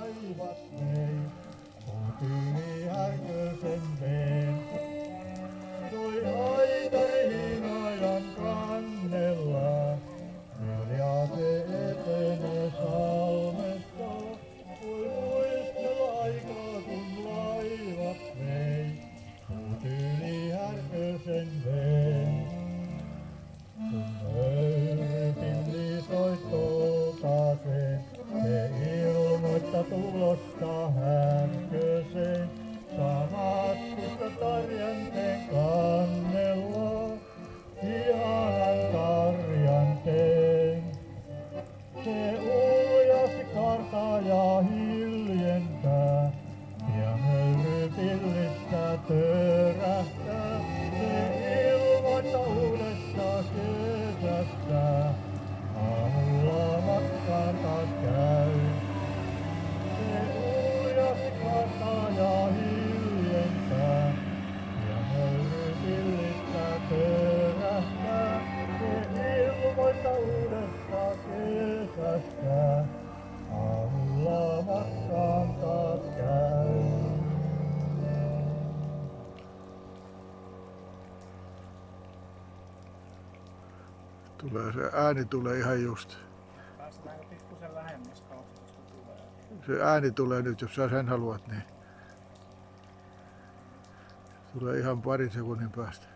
Laivat vei, kotiin härkösen veen. Toi haitari hinajan kannella, hiljaa se etenee salmesta. Voi muistella aikaa kun laivat vei, kotiin härkösen veen. Kun höyrypilli soittoo taaseen, se ilmoittaa tulosta härköseen. Saa matkusta Tarjanteen kannella, ihanan Tarjanteen. Se uljasti kaartaa ja hiljentää, ja höyrypillistä törähtää. Se ilmoittaa uudesta kesästä, aamulla matkaan taas käy. Se uljasti kaartaa ja hiljentää, ja höyrypillistä törähtää. Se ilmoittaa uudesta kesästä, aamulla matkaan taas käy. Se ääni tulee ihan just. Päästäänkö pikkusen lähemmäs kaupunista tulee? Se ääni tulee nyt, jos sä sen haluat, niin tulee ihan parin sekunnin päästä.